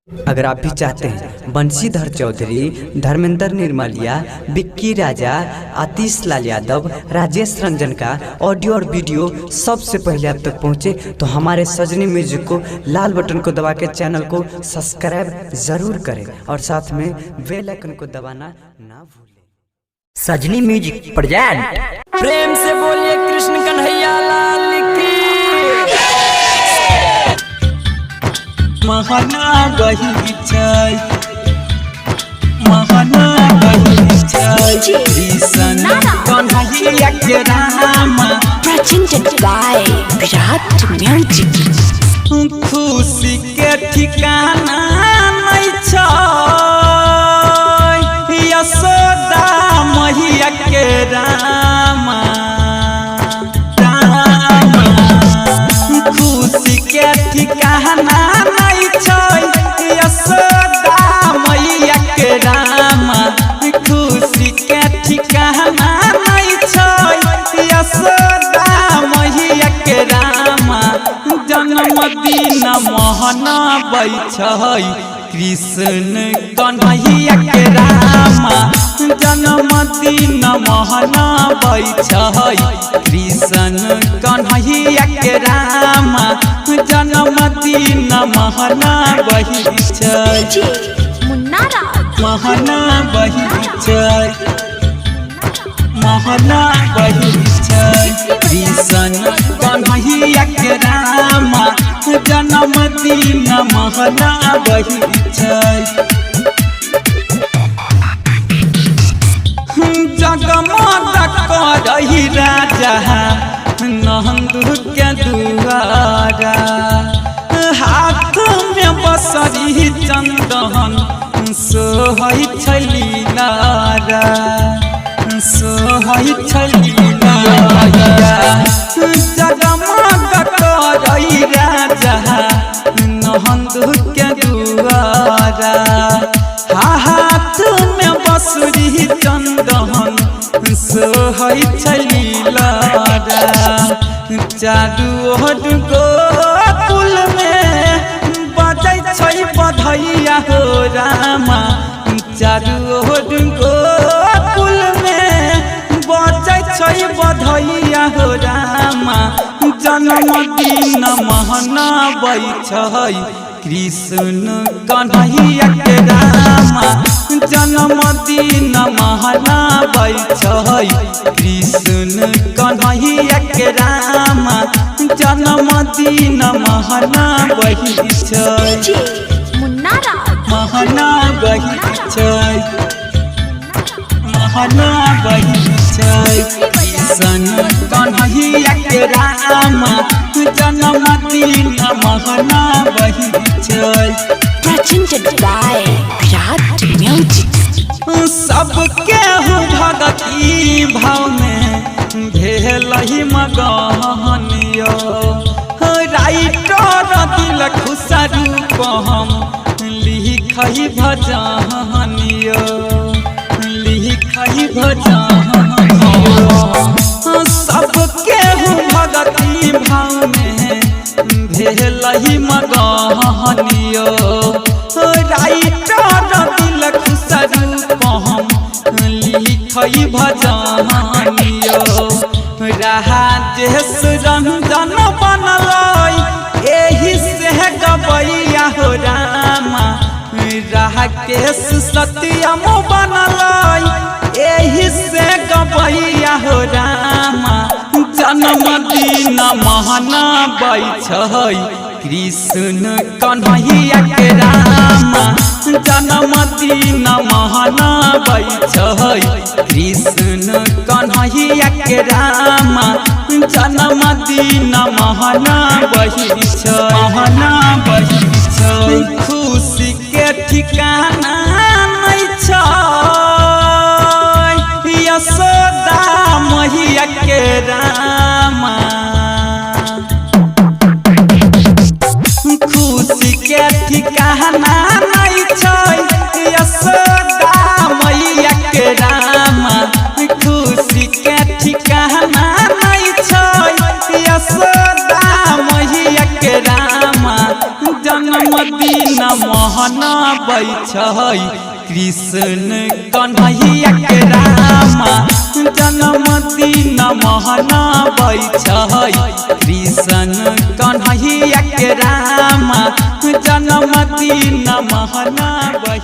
अगर आप भी चाहते हैं बंशीधर चौधरी, धर्मेंद्र निर्मलिया, विक्की राजा, आतिश लाल यादव, राजेश रंजन का ऑडियो और वीडियो सबसे पहले आप तक पहुंचे तो हमारे सजनी म्यूजिक को लाल बटन को दबा के चैनल को सब्सक्राइब जरूर करें और साथ में बेल आइकन को दबाना ना भूलें। सजनी म्यूजिक प्रेजेंट। प्रेम से बोलिए कृष्ण कन्हैया लाल की। महना बही छै, महना बही छै, कृष्ण कन्हैया के Ram. Presented by Virat Music। खुशी के ठिकाना नहीं छै, यशोदा मैया के राम। खुशी के ठिकाना नहीं छै, यशोदा मैया के राम। खुशी के ठिकाना नहीं छै, यशोदा मैया के राम। जन्मदिन मनाबै छै कृष्ण कन्हैया के राम। जन्मदिन मनाबै छै कृष्ण कन्हैया के राम। जन्मदिन मनाबै छै, मनाबै छै, मनाबै छै कृष्ण कन्हैया के राम। जन्मदिन मनाबै छै। जगमग करहि राजा नंद के दुआरा, हाथ में बसरी चंदन सोहै छै लीलारा, सोहै छै लीलारा। जगमग करहि राजा नंद के दुआरा, हाथ में बसरी चंदन सोहै छै लीलारा। चारू ओर गोकुल में बजै छै बधैया हो रामा। चारू ओर गोकुल में बजै छै बधैया हो रामा। जन्मदिन मनाबै छै कृष्ण कन्हैया के राम। जन्मदिन मनाबै छै कृष्ण कन्हैया के राम। जन्मदिन मनाबै छै, मनाबै छै, मनाबै छै कृष्ण कन्हैया के राम। जन्मदिन मनाबै छै। Presented by Virat Music। सबके भगती भाव में भेलहि मगन यो, राइटर दिल खुशरू हम लिखहि भजन यो, लिखहि भजन यो। सबके भगती भाव में भेलहि मगन यो, राइटर दिल खुशरू हम लिखहि भजन यो। राजेश रंजन बनलै एही से गबैया हो रामा। राकेश सत्यम बनलै एही से गबैया हो रामा। जन्मदिन मनाबै छै कृष्ण कन्हैया के राम। जन्मदिन मनाबै छै कृष्ण कन्हैया के राम। जन्मदिन मनाबै छै, मनाबै छै। खुशी के ठिकाना नहीं छै, यशोदा मैया के राम। खुशी के ठिकाना नहीं छै, यशोदा मैया के राम। खुशी के ठिकाना नहीं छै, यशोदा मैया के राम। जन्मदिन मह महनाबै छै कृष्ण कन्हैया के रामा जन्मदिन महनाबै छै कृष्ण कन्हैया के रामा जन्मदिन महनाबै